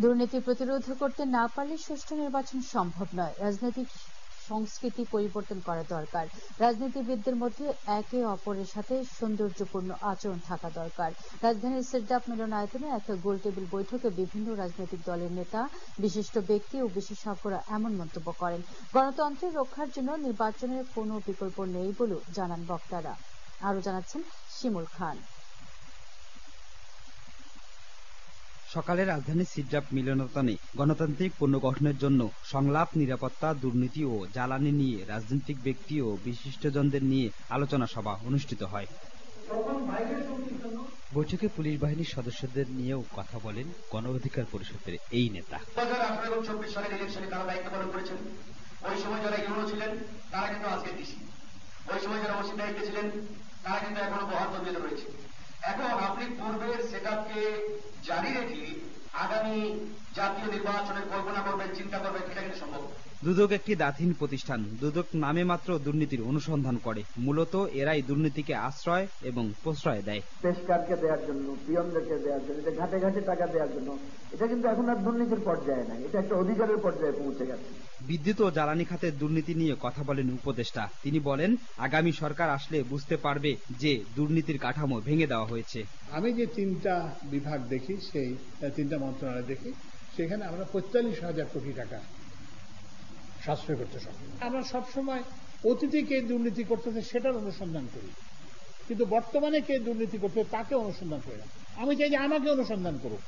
দুর্নীতি প্রতিরোধ করতে না পারলে সুষ্ঠু নির্বাচন সম্ভব নয়। রাজনৈতিক সংস্কৃতি পরিবর্তন করা দরকার। রাজনীতিবিদদের মধ্যে একে অপরের সাথে সৌন্দর্যপূর্ণ আচরণ থাকা দরকার। রাজধানীর সিরজাপ মিলনায়তনে এক গোলটেবিল বৈঠকে বিভিন্ন রাজনৈতিক দলের নেতা, বিশিষ্ট ব্যক্তি ও বিশেষজ্ঞরা এমন মন্তব্য করেন। গণতন্ত্রের রক্ষার জন্য নির্বাচনের কোনো বিকল্প নেই বলে জানান বক্তারা। আরো জানাচ্ছেন শিমুল খান। সকালে রাজধানীর সিরজাপ মিলনায়তনে গণতান্ত্রিক পুনর্গঠনের জন্য সংলাপ, নিরাপত্তা, দুর্নীতি ও জ্বালানি নিয়ে রাজনৈতিক ব্যক্তি ও বিশিষ্টজনদের নিয়ে আলোচনা সভা অনুষ্ঠিত হয়। বৈঠকে পুলিশ বাহিনীর সদস্যদের নিয়েও কথা বলেন গণ অধিকার পরিষদের এই নেতা। 2018-24 সালের ইলেকশনে তারা দায়িত্ব পালন করেছেন। ওই সময় যারা ইউরো ছিলেন তারা কিন্তু আজকে ডিসি, ওই সময় যারা ওসি দায়িত্বে ছিলেন তারা কিন্তু এখনো বহাল তবিয়তে রয়েছে। এখন আপনি পূর্বের সেটআপকে জারি রেখে আগামী জাতীয় নির্বাচনের কল্পনা করবেন, চিন্তা করবেন, এটা কিন্তু সম্ভব। দুদক একটি দাঁতহীন প্রতিষ্ঠান। দুদক নামে মাত্র দুর্নীতির অনুসন্ধান করে। মূলত এরাই দুর্নীতিকে আশ্রয় এবং প্রশ্রয় দেয়। পেশকারকে দেওয়ার জন্য, পিয়নদেরকে দেওয়ার জন্য, ঘাটে ঘাটে টাকা দেওয়ার জন্য। এটা কিন্তু এখন আর দুর্নীতির পর্যায়ে নাই, এটা একটা অধিকারের পর্যায়ে পৌঁছে গেছে। বিদ্যুৎ ও জ্বালানি খাতের দুর্নীতি নিয়ে কথা বলেন উপদেষ্টা। তিনি বলেন, আগামী সরকার আসলে বুঝতে পারবে যে দুর্নীতির কাঠামো ভেঙে দেওয়া হয়েছে। আমি যে 3টা বিভাগ দেখি, সেই 3টা মন্ত্রণালয় দেখি, সেখানে আমরা 45,000 কোটি টাকা সাশ্রয় করতে সক্ষম। আমরা সবসময় অতীতে কে দুর্নীতি করতেছে সেটার অনুসন্ধান করি, কিন্তু বর্তমানে কে দুর্নীতি করতে তাকে অনুসন্ধান করি না। আমি চাই যে আমাকে অনুসন্ধান করুক,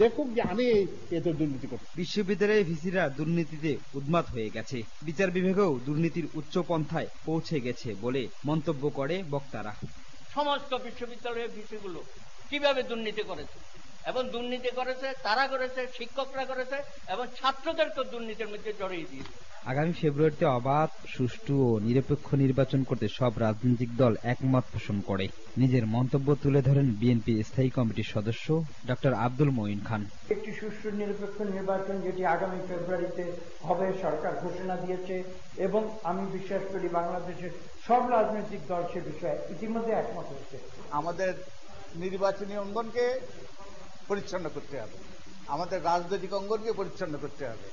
দেখুক যে আমি এত দুর্নীতি করছি। বিশ্ববিদ্যালয়ের ভিসিরা দুর্নীতিতে উন্মাদ হয়ে গেছে। বিচার বিভাগেও দুর্নীতির উচ্চ পন্থায় পৌঁছে গেছে বলে মন্তব্য করে বক্তারা। সমস্ত বিশ্ববিদ্যালয়ের ভিসিগুলো কিভাবে দুর্নীতি করেছে, এবং দুর্নীতি করেছে তারা করেছে, শিক্ষকরা করেছে, এবং ছাত্রদেরকে দুর্নীতির মধ্যে জড়িয়ে দিয়েছে। আগামী ফেব্রুয়ারিতে অবাধ, সুষ্ঠু ও নিরপেক্ষ নির্বাচন করতে সব রাজনৈতিক দল একমত পোষণ করে। নিজের মন্তব্য তুলে ধরেন বিএনপি স্থায়ী কমিটির সদস্য ডক্টর আব্দুল মঈন খান। একটি সুষ্ঠু নিরপেক্ষ নির্বাচন যেটি আগামী ফেব্রুয়ারিতে হবে সরকার ঘোষণা দিয়েছে, এবং আমি বিশ্বাস করি বাংলাদেশের সব রাজনৈতিক দল সে বিষয়ে ইতিমধ্যে একমত হয়েছে। আমাদের নির্বাচনী অঙ্গনকে পরিচ্ছন্ন করতে হবে, আমাদের রাজনৈতিক অঙ্গনকে পরিচ্ছন্ন করতে হবে,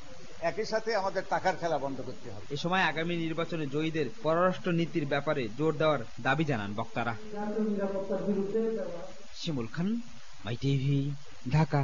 একই সাথে আমাদের টাকার খেলা বন্ধ করতে হবে। এ সময় আগামী নির্বাচনে জয়ীদের পররাষ্ট্র নীতির ব্যাপারে জোর দেওয়ার দাবি জানান বক্তারা। নিরাপত্তার বিরুদ্ধে শিমুল খান, মাই টিভি, ঢাকা।